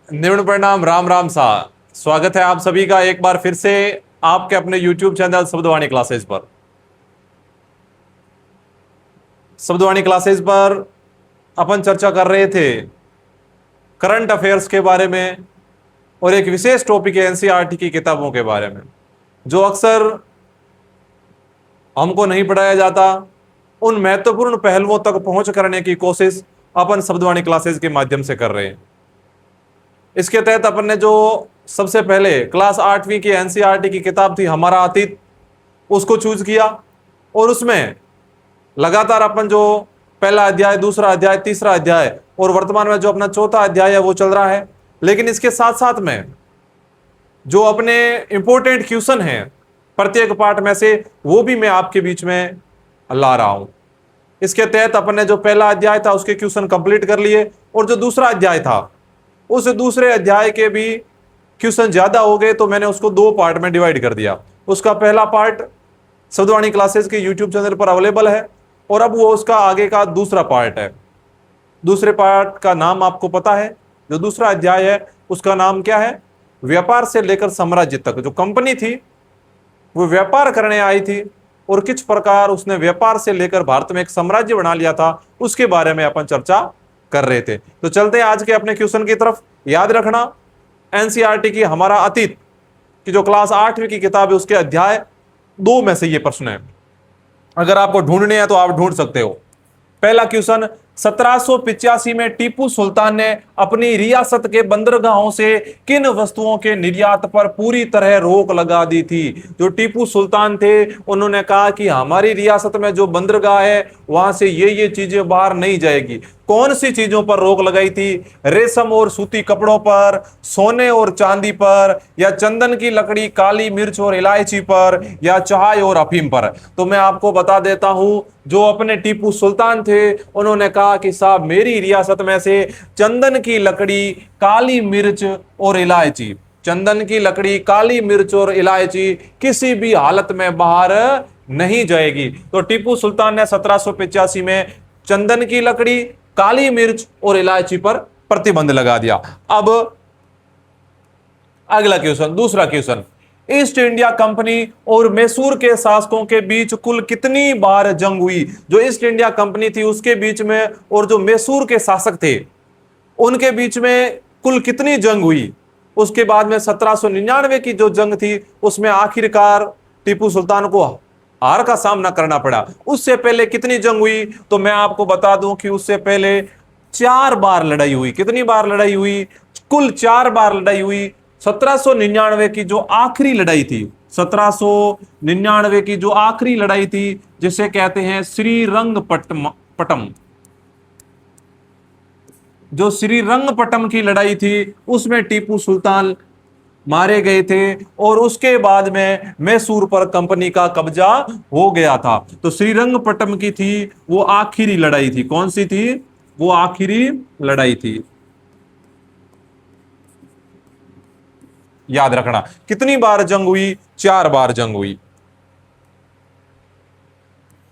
निम्न प्रणाम, राम राम सा। स्वागत है आप सभी का एक बार फिर से आपके अपने YouTube चैनल शब्दवाणी क्लासेस पर। शब्दवाणी क्लासेस पर अपन चर्चा कर रहे थे करंट अफेयर्स के बारे में और एक विशेष टॉपिक है एनसीईआरटी की किताबों के बारे में, जो अक्सर हमको नहीं पढ़ाया जाता। उन महत्वपूर्ण पहलुओं तक पहुंच करने की कोशिश अपन शब्दवाणी क्लासेस के माध्यम से कर रहे हैं। इसके तहत अपन ने जो सबसे पहले क्लास 8वीं की एनसीईआरटी की किताब थी हमारा अतीत, उसको चूज किया और उसमें लगातार अपन जो पहला अध्याय, दूसरा अध्याय, तीसरा अध्याय और वर्तमान में जो अपना चौथा अध्याय है वो चल रहा है। लेकिन इसके साथ साथ में जो अपने इंपॉर्टेंट क्वेश्चन हैं प्रत्येक पार्ट में से, वो भी मैं आपके बीच में ला रहा हूं। इसके तहत अपन ने जो पहला अध्याय था उसके क्वेश्चन कंप्लीट कर लिए और जो दूसरा अध्याय था उस दूसरे अध्याय के भी क्वेश्चन ज्यादा हो गए, तो मैंने उसको दो पार्ट में डिवाइड कर दिया। उसका पहला पार्ट शब्दवाणी क्लासेस के यूट्यूब चैनल पर अवेलेबल है और अब वो उसका आगे का दूसरा पार्ट है। दूसरे पार्ट का नाम आपको पता है, जो दूसरा अध्याय है उसका नाम क्या है? व्यापार से लेकर साम्राज्य तक। जो कंपनी थी वो व्यापार करने आई थी और किस प्रकार उसने व्यापार से लेकर भारत में एक साम्राज्य बना लिया था, उसके बारे में अपन चर्चा कर रहे थे। तो चलते हैं आज के अपने क्वेश्चन की तरफ। याद रखना, एनसीईआरटी की हमारा अतीत की जो क्लास 8वीं की किताब है उसके अध्याय 2 में से ये प्रश्न है। अगर आपको ढूंढने हैं तो आप ढूंढ सकते हो। पहला क्वेश्चन, 1785 में टीपू सुल्तान ने अपनी रियासत के बंदरगाहों से किन वस्तुओं के निर्यात पर पूरी तरह रोक लगा दी थी? जो टीपू सुल्तान थे उन्होंने कहा कि हमारी रियासत में जो बंदरगाह है वहां से ये चीजें बाहर नहीं जाएगी। कौन सी चीजों पर रोक लगाई थी? रेशम और सूती कपड़ों पर, सोने और चांदी पर, या चंदन की लकड़ी, काली मिर्च और इलायची पर, या चाय और अफीम पर? तो मैं आपको बता देता हूं, जो अपने टीपू सुल्तान थे उन्होंने कहा कि साहब मेरी रियासत में से चंदन की लकड़ी, काली मिर्च और इलायची, चंदन की लकड़ी, काली मिर्च और इलायची किसी भी हालत में बाहर नहीं जाएगी। तो टीपू सुल्तान ने 1785 में चंदन की लकड़ी, काली मिर्च और इलायची पर प्रतिबंध लगा दिया। अब अगला क्वेश्चन, दूसरा क्वेश्चन, ईस्ट इंडिया कंपनी और मैसूर के शासकों के बीच कुल कितनी बार जंग हुई? जो ईस्ट इंडिया कंपनी थी उसके बीच में और जो मैसूर के शासक थे उनके बीच में कुल कितनी जंग हुई? उसके बाद में 1799 की जो जंग थी उसमें आखिरकार टीपू सुल्तान को हार का सामना करना पड़ा। उससे पहले कितनी जंग हुई? तो मैं आपको बता दूं कि उससे पहले 4 बार लड़ाई हुई। कितनी बार लड़ाई हुई? कुल 4 बार लड़ाई हुई। 1799 की जो आखिरी लड़ाई थी, 1799 की जो आखिरी लड़ाई थी जिसे कहते हैं श्रीरंगपट्टम, जो श्रीरंगपट्टम की लड़ाई थी उसमें टीपू सुल्तान मारे गए थे और उसके बाद में मैसूर पर कंपनी का कब्जा हो गया था। तो श्रीरंगपट्टम की थी वो आखिरी लड़ाई थी। कौन सी थी? वो आखिरी लड़ाई थी। याद रखना, कितनी बार जंग हुई? 4 बार जंग हुई।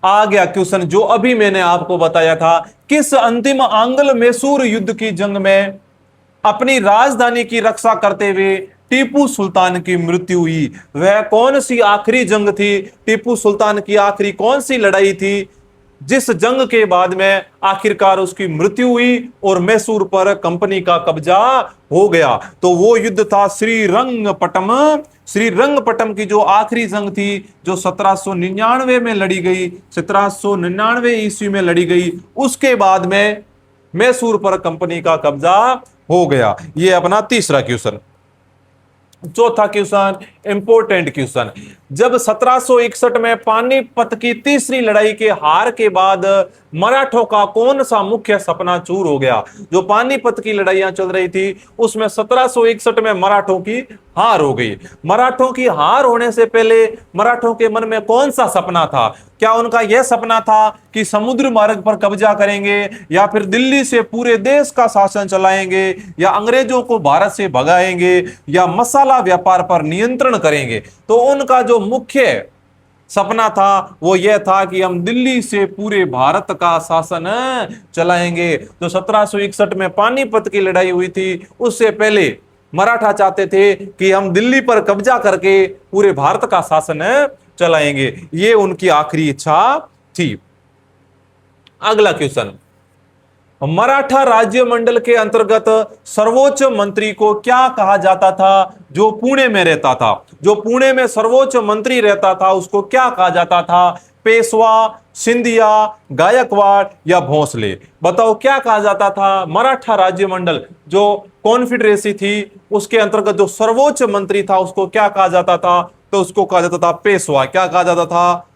आ गया क्वेश्चन जो अभी मैंने आपको बताया था, किस अंतिम आंग्ल मैसूर युद्ध की जंग में अपनी राजधानी की रक्षा करते हुए टीपू सुल्तान की मृत्यु हुई? वह कौन सी आखिरी जंग थी? टीपू सुल्तान की आखिरी कौन सी लड़ाई थी जिस जंग के बाद में आखिरकार उसकी मृत्यु हुई और मैसूर पर कंपनी का कब्जा हो गया? तो वो युद्ध था श्रीरंगपट्टम। श्रीरंगपट्टम की जो आखिरी जंग थी जो 1799 में लड़ी गई, 1799 ईस्वी में लड़ी गई, उसके बाद में मैसूर पर कंपनी का कब्जा हो गया। ये अपना तीसरा क्वेश्चन। चौथा क्वेश्चन, इंपोर्टेंट क्वेश्चन, जब 1761 में पानीपत की तीसरी लड़ाई के हार के बाद मराठों का कौन सा मुख्य सपना चूर हो गया? जो पानीपत की लड़ाइयां चल रही थी उसमें 1761 में मराठों की हार हो गई। मराठों की हार होने से पहले मराठों के मन में कौन सा सपना था? क्या उनका यह सपना था कि समुद्र मार्ग पर कब्जा करेंगे, या फिर दिल्ली से पूरे देश का शासन चलाएंगे, या अंग्रेजों को भारत से भगाएंगे, या मसाला व्यापार पर नियंत्रण करेंगे? तो उनका जो मुख्य सपना था वो यह था कि हम दिल्ली से पूरे भारत का शासन चलाएंगे। जो 1761 में पानीपत की लड़ाई हुई थी उससे पहले मराठा चाहते थे कि हम दिल्ली पर कब्जा करके पूरे भारत का शासन चलाएंगे, ये उनकी आखिरी इच्छा थी। अगला क्वेश्चन, मराठा राज्य मंडल के अंतर्गत सर्वोच्च मंत्री को क्या कहा जाता था जो पुणे में रहता था? जो पुणे में सर्वोच्च मंत्री रहता था उसको क्या कहा जाता था? पेशवा, सिंधिया, गायकवाड़ या भोसले? बताओ क्या कहा जाता था? मराठा राज्य मंडल जो कॉन्फेडरेसी थी उसके अंतर्गत जो सर्वोच्च मंत्री था उसको क्या कहा जाता था? तो उसको कहा जाता था पेशवा। क्या कहा जाता था?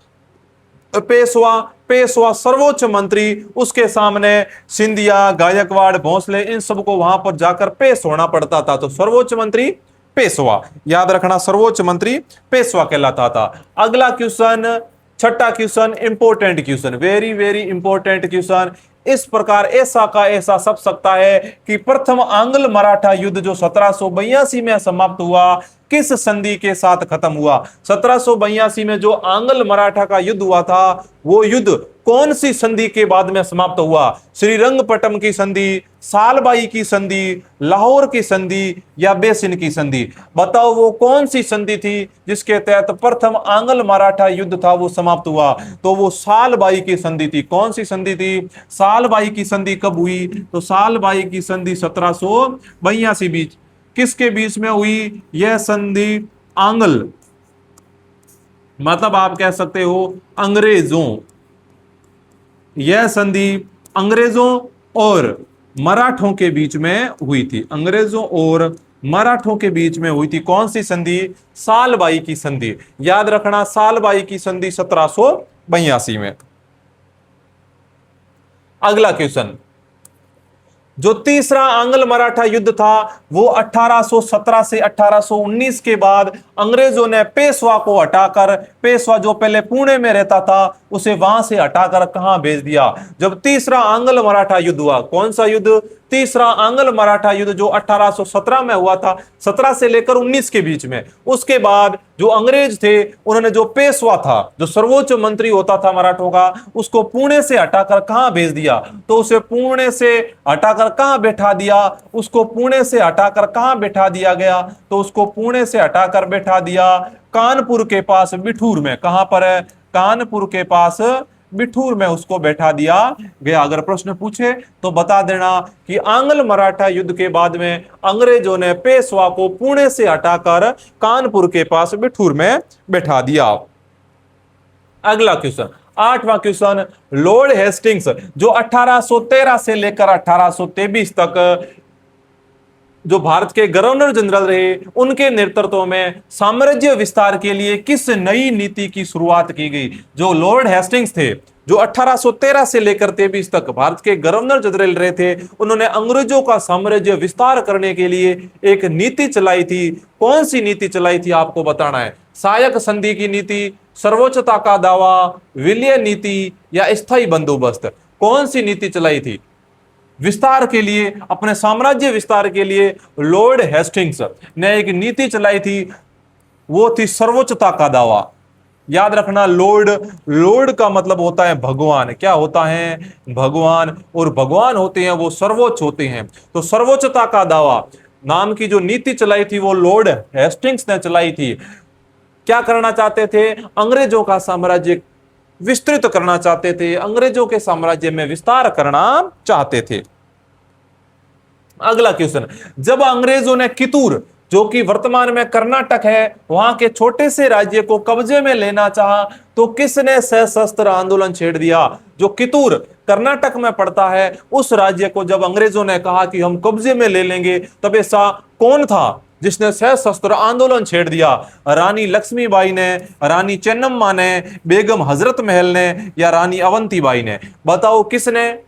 पेशवा। पेशवा सर्वोच्च मंत्री, उसके सामने सिंधिया, गायकवाड़, भोसले, इन सबको वहां पर जाकर पेश होना पड़ता था। तो सर्वोच्च मंत्री पेशवा, याद रखना, सर्वोच्च मंत्री पेशवा कहलाता था। अगला क्वेश्चन, छठा question, important question, very very important question. इस प्रकार ऐसा का ऐसा सब सकता है कि प्रथम आंग्ल मराठा युद्ध जो 1782 में समाप्त हुआ किस संधि के साथ खत्म हुआ? 1782 में जो आंग्ल मराठा का युद्ध हुआ था वो युद्ध कौन सी संधि के बाद में समाप्त हुआ? श्रीरंगपट्टम की संधि, सालबाई की संधि, लाहौर की संधि या बेसिन की संधि? बताओ वो कौन सी संधि थी जिसके तहत प्रथम आंग्ल मराठा युद्ध था वो समाप्त हुआ? तो वो सालबाई की संधि थी। कौन सी संधि थी? सालबाई की संधि कब हुई? तो सालबाई की संधि 1782 बीच किसके बीच में हुई? यह संधि आंग्ल, मतलब आप कह सकते हो अंग्रेजों, यह संधि अंग्रेजों और मराठों के बीच में हुई थी। अंग्रेजों और मराठों के बीच में हुई थी। कौन सी संधि? सालबाई की संधि। याद रखना, सालबाई की संधि 1782 में। अगला क्वेश्चन, जो तीसरा आंग्ल मराठा युद्ध था वो 1817 से 1819 के बाद अंग्रेजों ने पेशवा को हटाकर, पेशवा जो पहले पुणे में रहता था उसे वहां से हटाकर कहां भेज दिया? जब तीसरा आंग्ल मराठा युद्ध हुआ। कौन सा युद्ध? तीसरा आंग्ल मराठा युद्ध जो 1817 में हुआ था, 17 से लेकर 19 के बीच में। उसके बाद जो अंग्रेज थे उन्होंने जो पेशवा था, जो सर्वोच्च मंत्री होता था मराठों का, उसको पुणे से हटाकर कहां भेज दिया? तो उसे पुणे से हटाकर कहां बैठा दिया? उसको पुणे से हटाकर कहां बैठा दिया गया? तो उसको पुणे से हटाकर बैठा दिया कानपुर के पास बिठूर में। कहां पर है? कानपुर के पास बिठूर में उसको बैठा दिया गया। अगर प्रश्न पूछे तो बता देना कि आंग्ल मराठा युद्ध के बाद में अंग्रेजों ने पेशवा को पुणे से हटाकर कानपुर के पास बिठूर में बैठा दिया। अगला क्वेश्चन, आठवां क्वेश्चन, लॉर्ड हेस्टिंग्स जो 1813 से लेकर 1823 तक जो भारत के गवर्नर जनरल रहे, उनके नेतृत्व में साम्राज्य विस्तार के लिए किस नई नीति की शुरुआत की गई? जो लॉर्ड हेस्टिंग्स थे, जो 1813 से लेकर 23 तक भारत के गवर्नर जनरल रहे थे, उन्होंने अंग्रेजों का साम्राज्य विस्तार करने के लिए एक नीति चलाई थी। कौन सी नीति चलाई थी आपको बताना है? सायक संधि की नीति, सर्वोच्चता का दावा, विलय नीति या स्थायी बंदोबस्त? कौन सी नीति चलाई थी विस्तार के लिए? अपने साम्राज्य विस्तार के लिए लॉर्ड हेस्टिंग्स ने एक नीति चलाई थी, वो थी सर्वोच्चता का दावा। याद रखना, लॉर्ड का मतलब होता है भगवान। क्या होता है? भगवान। और भगवान होते हैं वो सर्वोच्च होते हैं। तो सर्वोच्चता का दावा नाम की जो नीति चलाई थी वो लॉर्ड हेस्टिंग्स ने चलाई थी। क्या करना चाहते थे? अंग्रेजों का साम्राज्य विस्तृत करना चाहते थे, अंग्रेजों के साम्राज्य में विस्तार करना चाहते थे। अगला क्वेश्चन, जब अंग्रेजों ने कितूर जो कि वर्तमान में कर्नाटक है, वहां के छोटे से राज्य को कब्जे में लेना चाहा तो किसने सशस्त्र आंदोलन छेड़ दिया? जो कितूर कर्नाटक में पड़ता है उस राज्य को जब अंग्रेजों ने कहा कि हम कब्जे में ले लेंगे, तब ऐसा कौन था जिसने सशस्त्र आंदोलन छेड़ दिया? रानी लक्ष्मीबाई ने, रानी चेन्नम्मा ने, बेगम हजरत महल ने या रानी अवंतीबाई ने? बताओ किसने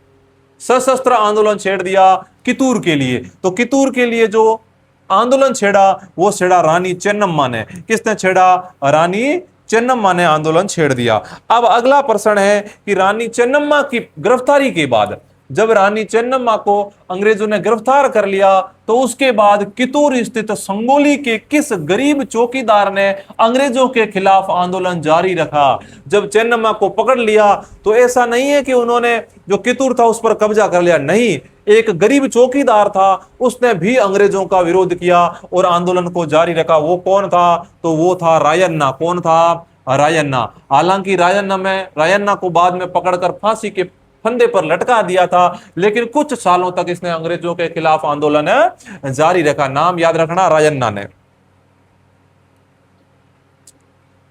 सशस्त्र आंदोलन छेड़ दिया कितूर के लिए? तो कितूर के लिए जो आंदोलन छेड़ा वो छेड़ा रानी चेन्नम्मा ने। किसने छेड़ा? रानी चेन्नम्मा ने आंदोलन छेड़ दिया। अब अगला प्रश्न है कि रानी चेन्नम्मा की गिरफ्तारी के बाद जब रानी चेन्नम्मा को अंग्रेजों ने गिरफ्तार कर लिया तो उसके बाद कितूर स्थित संगोली के किस गरीब चौकीदार ने अंग्रेजों के खिलाफ आंदोलन जारी रखा? जब चेन्नम्मा को पकड़ लिया तो ऐसा नहीं है कि उन्होंने जो कितूर था उस पर कब्जा कर लिया, नहीं, एक गरीब चौकीदार था, उसने भी अंग्रेजों का विरोध किया और आंदोलन को जारी रखा। वो कौन था? तो वो था रायन्ना। कौन था? रायन्ना। हालांकि रायन्ना को बाद में पकड़कर फांसी के फंदे पर लटका दिया था, लेकिन कुछ सालों तक इसने अंग्रेजों के खिलाफ आंदोलन जारी रखा। नाम याद रखना, रायन्ना ने।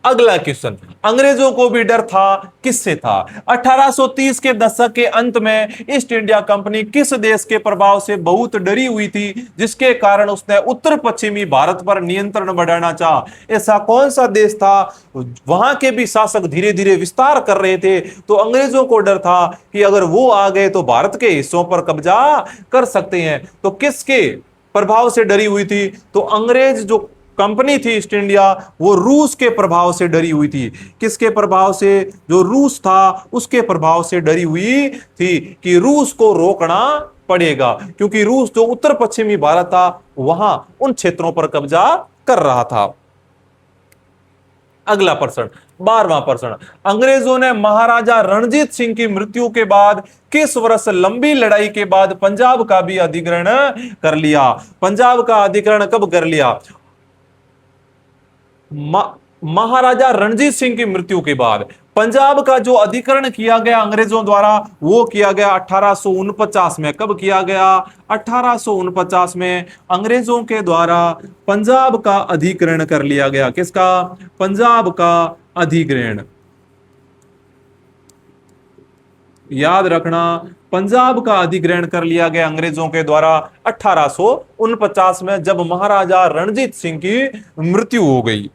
अगला क्वेश्चन, अंग्रेजों को भी डर था, किससे था? 1830 के दशक के अंत में ईस्ट इंडिया कंपनी किस देश के प्रभाव से बहुत डरी हुई थी, जिसके कारण उसने उत्तर पश्चिमी भारत पर नियंत्रण बढ़ाना चाहा? ऐसा कौन सा देश था? वहां के भी शासक धीरे धीरे विस्तार कर रहे थे, तो अंग्रेजों को डर था कि अगर वो आ गए तो भारत के हिस्सों पर कब्जा कर सकते हैं। तो किसके प्रभाव से डरी हुई थी? तो अंग्रेज जो कंपनी थी ईस्ट इंडिया, वो रूस के प्रभाव से डरी हुई थी। किसके प्रभाव से? जो रूस था उसके प्रभाव से डरी हुई थी कि रूस को रोकना पड़ेगा, क्योंकि रूस जो उत्तर पश्चिमी भारत था वहां उन क्षेत्रों पर कब्जा कर रहा था। अगला प्रश्न, 12वां प्रश्न, अंग्रेजों ने महाराजा रणजीत सिंह की मृत्यु के बाद किस वर्ष लंबी लड़ाई के बाद पंजाब का भी अधिग्रहण कर लिया? पंजाब का अधिग्रहण कब कर लिया? महाराजा रणजीत सिंह की मृत्यु के बाद पंजाब का जो अधिकरण किया गया अंग्रेजों द्वारा, वो किया गया 1849 में। कब किया गया? 1849 में अंग्रेजों के द्वारा पंजाब का अधिग्रहण कर लिया गया। किसका? पंजाब का अधिग्रहण। याद रखना, पंजाब का अधिग्रहण कर लिया गया अंग्रेजों के द्वारा 1849 में, जब महाराजा रणजीत सिंह की मृत्यु हो गई।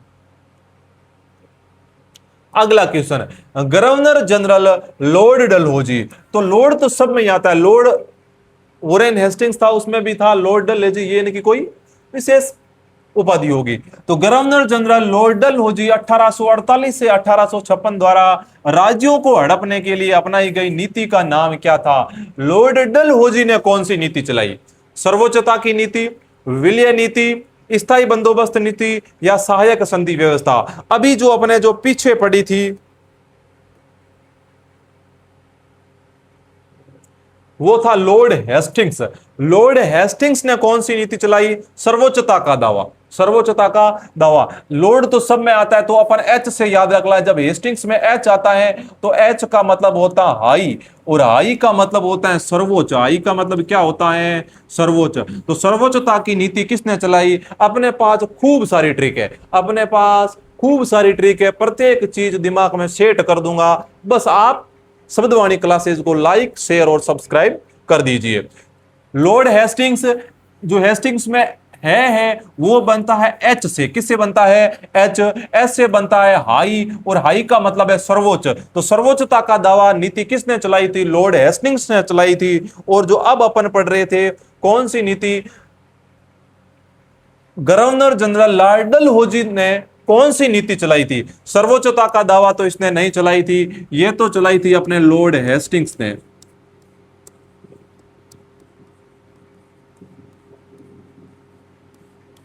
अगला question, governor general Lord Dalhousie. तो लॉर्ड तो सब में ही आता है, लॉर्ड वॉरेन हेस्टिंग्स था, उसमें भी था, लॉर्ड डलहौजी ये इनकी कोई विशेष उपाधि होगी। तो गवर्नर जनरल लॉर्ड डलहौजी 1848 से 1856 द्वारा राज्यों को हड़पने के लिए अपनाई गई नीति का नाम क्या था? लॉर्ड डलहौजी ने कौन सी नीति चलाई? सर्वोच्चता की नीति, विलय नीति, स्थायी बंदोबस्त नीति या सहायक संधि व्यवस्था? अभी जो अपने जो पीछे पड़ी थी वो था लॉर्ड हेस्टिंग्स। लॉर्ड हेस्टिंग्स ने कौन सी नीति चलाई? सर्वोच्चता का दावा। सर्वोच्चता का दावा। लॉर्ड तो सब में आता है, तो अपन एच से याद रख ला। जब हेस्टिंग्स में एच आता है तो एच का मतलब होता है हाई, और हाई का मतलब होता है सर्वोच्च। हाई का मतलब क्या होता है? सर्वोच्च। तो सर्वोच्चता की नीति किसने चलाई? अपने पास खूब सारी ट्रिक है, अपने पास खूब सारी ट्रिक है, प्रत्येक चीज दिमाग में सेट कर दूंगा। बस आप शब्दवाणी क्लासेस को लाइक, शेयर और सब्सक्राइब कर दीजिए। लॉर्ड हेस्टिंग्स, जो हेस्टिंग्स में है वो बनता है एच से। किससे बनता है? एच। एस से बनता है हाई, और हाई का मतलब है सर्वोच्च। तो सर्वोच्चता का दावा नीति किसने चलाई थी? लॉर्ड हेस्टिंग्स ने चलाई थी। और जो अब अपन पढ़ रहे थे कौन सी नीति? गवर्नर जनरल लॉर्ड डलहौजी ने कौन सी नीति चलाई थी? सर्वोच्चता का दावा तो इसने नहीं चलाई थी, ये तो चलाई थी अपने लॉर्ड हेस्टिंग्स ने।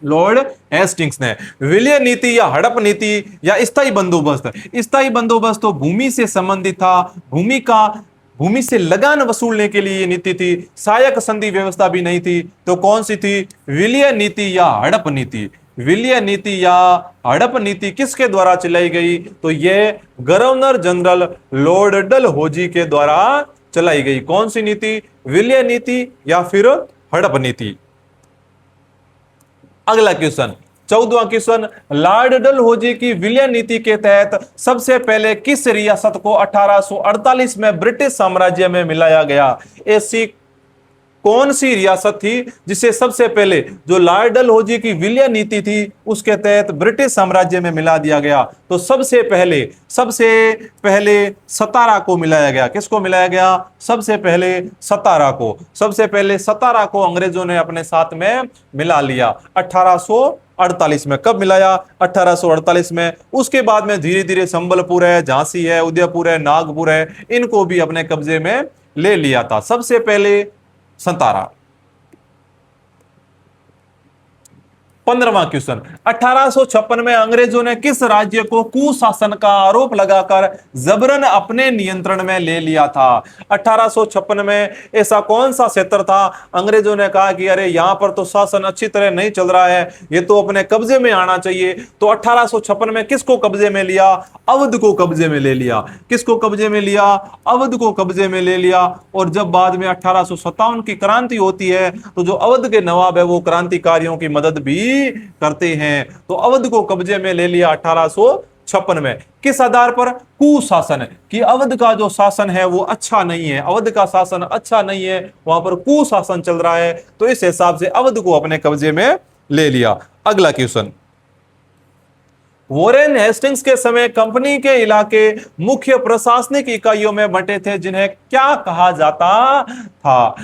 लॉर्ड हेस्टिंग्स ने। विलय नीति या हड़प नीति या स्थायी बंदोबस्त? स्थायी बंदोबस्त तो भूमि से संबंधित था, भूमि से लगान वसूलने के लिए ये नीति थी। सहायक संधि व्यवस्था भी नहीं थी, तो कौन सी थी? विलय नीति या हड़प नीति। विलय नीति या हड़प नीति किसके द्वारा चलाई गई? तो यह गवर्नर जनरल लॉर्ड डलहौजी के द्वारा चलाई गई। कौन सी नीति? विलय नीति या फिर हड़प नीति। अगला क्वेश्चन, 14वां क्वेश्चन, लॉर्ड डलहौजी की विलय नीति के तहत सबसे पहले किस रियासत को 1848 में ब्रिटिश साम्राज्य में मिलाया गया? ऐसी कौन सी रियासत थी जिसे सबसे पहले जो लॉर्ड डलहौजी की विलय नीति थी उसके तहत ब्रिटिश साम्राज्य में मिला दिया गया? तो सबसे पहले सतारा को मिलाया गया। किसको मिलाया गया? सबसे पहले सतारा को। सबसे पहले सतारा को अंग्रेजों ने अपने साथ में मिला लिया 1848 में। कब मिलाया? 1848 में। उसके बाद में धीरे धीरे संबलपुर है, झांसी है, उदयपुर है, नागपुर है, इनको भी अपने कब्जे में ले लिया था? सबसे पहले संतारा। 15वां क्वेश्चन, 1856 में अंग्रेजों ने किस राज्य को कुशासन का आरोप लगाकर जबरन अपने नियंत्रण में ले लिया था? 1856 में ऐसा कौन सा क्षेत्र था अंग्रेजों ने कहा कि अरे यहां पर तो शासन अच्छी तरह नहीं चल रहा है, ये तो अपने कब्जे में आना चाहिए। तो 1856 में किसको कब्जे में लिया? अवध को कब्जे में ले लिया। किसको कब्जे में लिया? अवध को कब्जे में ले लिया। और जब बाद में 1857 की क्रांति होती है तो जो अवध के नवाब है वो क्रांतिकारियों की मदद भी करते हैं। तो अवध को कब्जे में ले लिया 1856 में। किस आधार पर? कुशासन, कि अवध का जो शासन है वो अच्छा नहीं है, अवध का शासन अच्छा नहीं है, वहां पर कुशासन चल रहा है, तो इस हिसाब से अवध को अपने कब्जे में ले लिया। अगला क्वेश्चन, वॉरेन हेस्टिंग्स के समय कंपनी के इलाके मुख्य प्रशासनिक इकाइयों में बंटे थे, जिन्हें क्या कहा जाता था?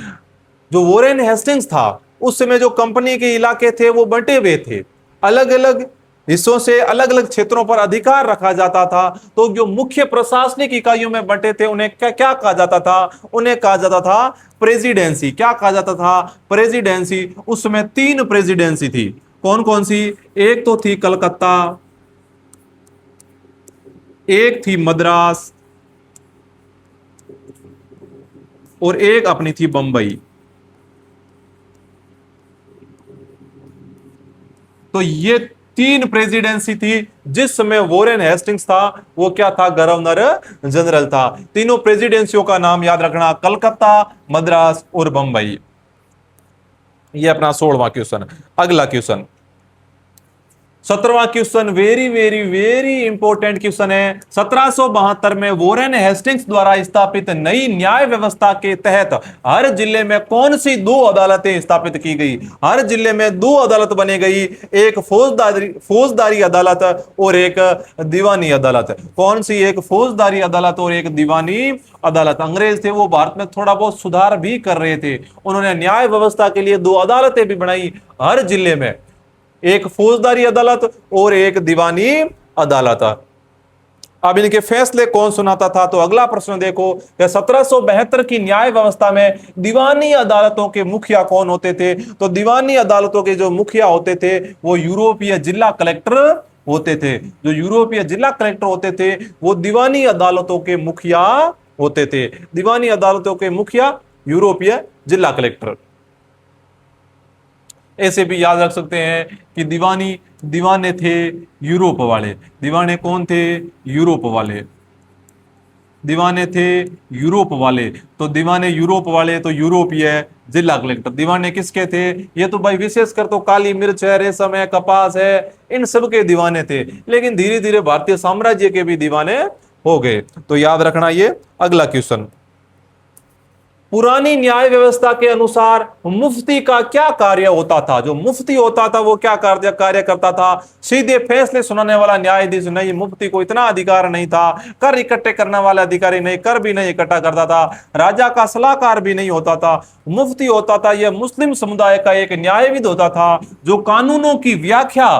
जो वॉरेन हेस्टिंग्स था उस समय जो कंपनी के इलाके थे वो बंटे हुए थे, अलग अलग हिस्सों से अलग अलग क्षेत्रों पर अधिकार रखा जाता था। तो जो मुख्य प्रशासनिक इकाइयों में बंटे थे उन्हें क्या क्या कहा जाता था? उन्हें कहा जाता था प्रेसिडेंसी। क्या कहा जाता था? प्रेसिडेंसी। उस समय 3 प्रेसिडेंसी थी। कौन कौन सी? एक तो थी कलकत्ता, एक थी मद्रास, और एक अपनी थी बंबई। तो ये 3 प्रेसिडेंसी थी। जिस समय वॉरेन हेस्टिंग्स था वो क्या था? गवर्नर जनरल था। तीनों प्रेसिडेंसियों का नाम याद रखना, कलकत्ता, मद्रास और बंबई। ये अपना 16वां क्वेश्चन। अगला क्वेश्चन, 17वां question very very very important question है। 1772 में वॉरेन हेस्टिंग्स द्वारा स्थापित नई न्याय व्यवस्था के तहत हर जिले में कौन सी 2 अदालतें स्थापित की गई? हर जिले में 2 अदालत बनी गई, एक फौजदारी अदालत और एक दीवानी अदालत। कौन सी? एक फौजदारी अदालत और एक दीवानी अदालत। अंग्रेज थे वो भारत में थोड़ा बहुत सुधार भी कर रहे थे, उन्होंने न्याय व्यवस्था के लिए 2 अदालतें भी बनाई हर जिले में, एक फौजदारी अदालत और एक दीवानी अदालत। अब इनके फैसले कौन सुनाता था? तो अगला प्रश्न देखो, 1772 की न्याय व्यवस्था में दीवानी अदालतों के मुखिया कौन होते थे? तो दीवानी अदालतों के जो मुखिया होते थे वो यूरोपीय जिला कलेक्टर होते थे। जो यूरोपीय जिला कलेक्टर होते थे वो दीवानी अदालतों के मुखिया होते थे। दीवानी अदालतों के मुखिया यूरोपीय जिला कलेक्टर। ऐसे भी याद रख सकते हैं कि दीवाने थे यूरोप वाले। दीवाने कौन थे? यूरोप वाले। दीवाने थे यूरोप वाले। तो दीवाने यूरोप वाले तो यूरोपीय जिला कलेक्टर। दीवाने किसके थे? ये तो भाई विशेषकर तो काली मिर्च है, रेशम है, कपास है, इन सब के दीवाने थे। लेकिन धीरे धीरे भारतीय साम्राज्य के भी दीवाने हो गए। तो याद रखना ये। अगला क्वेश्चन, पुरानी न्याय व्यवस्था के अनुसार मुफ्ती का क्या कार्य होता था? जो मुफ्ती होता था वो क्या कार्य करता था? सीधे फैसले सुनाने वाला न्यायाधीश नहीं, मुफ्ती को इतना अधिकार नहीं था। कर इकट्ठे करने वाला अधिकारी नहीं, कर भी नहीं इकट्ठा करता था। राजा का सलाहकार भी नहीं होता था। मुफ्ती होता था यह मुस्लिम समुदाय का एक न्यायविद होता था जो कानूनों की व्याख्या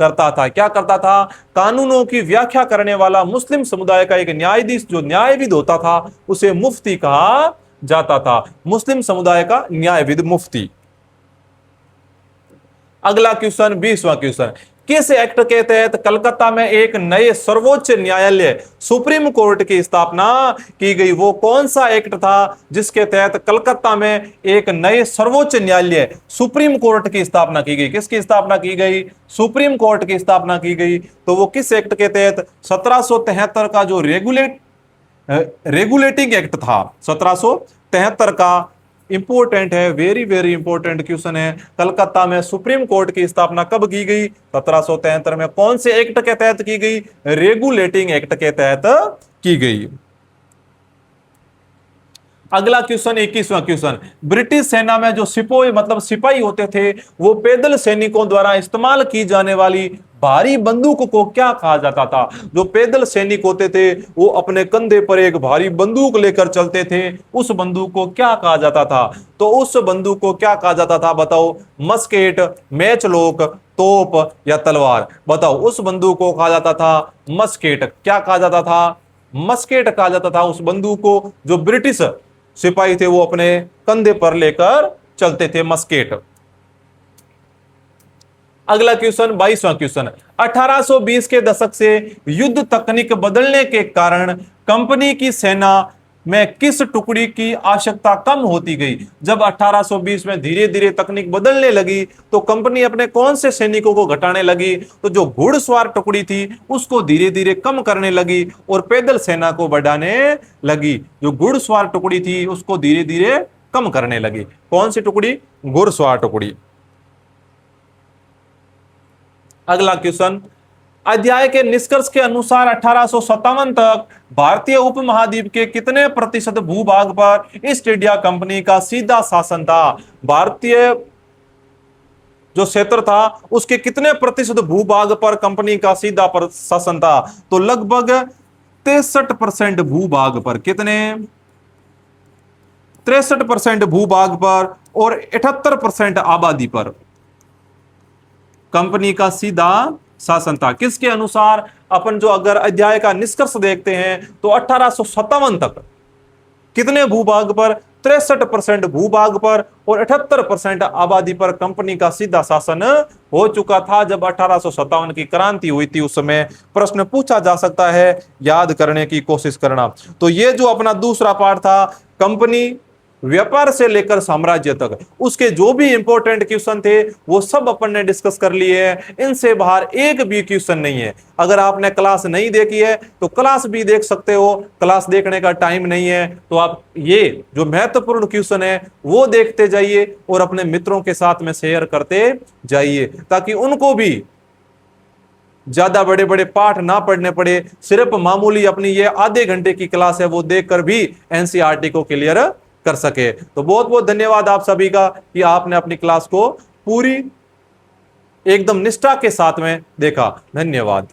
करता था। क्या करता था? कानूनों की व्याख्या करने वाला मुस्लिम समुदाय का एक न्यायाधीश जो न्यायविद होता था उसे मुफ्ती कहा जाता था। मुस्लिम समुदाय का न्यायविद मुफ्ती। अगला क्वेश्चन, 20वां क्वेश्चन, किस एक्ट के तहत कलकत्ता में एक नए सर्वोच्च न्यायालय सुप्रीम कोर्ट की स्थापना की गई? वो कौन सा एक्ट था जिसके तहत कलकत्ता में एक नए सर्वोच्च न्यायालय सुप्रीम कोर्ट की स्थापना की गई? किसकी स्थापना की गई? सुप्रीम कोर्ट की स्थापना की गई। तो वो किस एक्ट के तहत? 1773 का जो रेगुलेटिंग एक्ट था, 1773 का। इंपोर्टेंट है, वेरी वेरी इंपोर्टेंट क्वेश्चन है। कलकत्ता में सुप्रीम कोर्ट की स्थापना कब की गई? 1773 में। कौन से एक्ट के तहत की गई? रेगुलेटिंग एक्ट के तहत की गई। अगला क्वेश्चन, 21वां क्वेश्चन, ब्रिटिश सेना में जो सिपाही मतलब सिपाही होते थे वो पैदल सैनिकों द्वारा इस्तेमाल की जाने वाली भारी बंदूक को क्या कहा जाता था? जो पैदल सैनिक होते थे वो अपने कंधे पर एक भारी बंदूक लेकर चलते थे, उस बंदूक को क्या कहा जाता था? तो उस बंदूक को क्या कहा जाता था? बताओ। मस्केट, मैचलॉक, तोप या तलवार? बताओ। उस बंदूक को कहा जाता था मस्केट। क्या कहा जाता था? मस्केट कहा जाता था उस बंदूक को जो ब्रिटिश सिपाही थे वो अपने कंधे पर लेकर चलते थे मस्केट। अगला क्वेश्चन 22वां क्वेश्चन, 1820 के दशक से युद्ध तकनीक बदलने के कारण कंपनी की सेना में किस टुकड़ी की आवश्यकता कम होती गई? जब 1820 में धीरे धीरे तकनीक बदलने लगी तो कंपनी अपने कौन से सैनिकों को घटाने लगी? तो जो घुड़सवार टुकड़ी थी उसको धीरे धीरे कम करने लगी और पैदल सेना को बढ़ाने लगी। जो घुड़सवार टुकड़ी थी उसको धीरे धीरे कम करने लगी। कौन सी टुकड़ी? घुड़सवार टुकड़ी। अगला क्वेश्चन, अध्याय के निष्कर्ष के अनुसार 1857 तक भारतीय उपमहाद्वीप के कितने प्रतिशत भूभाग पर ईस्ट इंडिया कंपनी का सीधा शासन था? भारतीय जो क्षेत्र था उसके कितने प्रतिशत भूभाग पर कंपनी का सीधा शासन था? तो लगभग 63% भूभाग पर। कितने? 63% भूभाग पर और 78% आबादी पर कंपनी का सीधा शासन था। किसके अनुसार? अपन जो अगर अध्याय का निष्कर्ष देखते हैं तो 1857 तक कितने भूभाग पर? 63% भूभाग पर और 78% आबादी पर कंपनी का सीधा शासन हो चुका था। जब 1857 की क्रांति हुई थी उस समय प्रश्न पूछा जा सकता है, याद करने की कोशिश करना। तो ये जो अपना दूसरा पार्ट था, कंपनी व्यापार से लेकर साम्राज्य तक, उसके जो भी इंपॉर्टेंट क्वेश्चन थे वो सब अपन ने डिस्कस कर लिए हैं। इनसे बाहर एक भी क्वेश्चन नहीं है। अगर आपने क्लास नहीं देखी है तो क्लास भी देख सकते हो, क्लास देखने का टाइम नहीं है तो आप ये जो महत्वपूर्ण क्वेश्चन है वो देखते जाइए और अपने मित्रों के साथ में शेयर करते जाइए ताकि उनको भी ज्यादा बड़े बड़े पाठ ना पढ़ने पड़े। सिर्फ मामूली अपनी ये आधे घंटे की क्लास है वो देखकर भी एनसीईआरटी को क्लियर कर सके। तो बहुत बहुत धन्यवाद आप सभी का कि आपने अपनी क्लास को पूरी एकदम निष्ठा के साथ में देखा। धन्यवाद।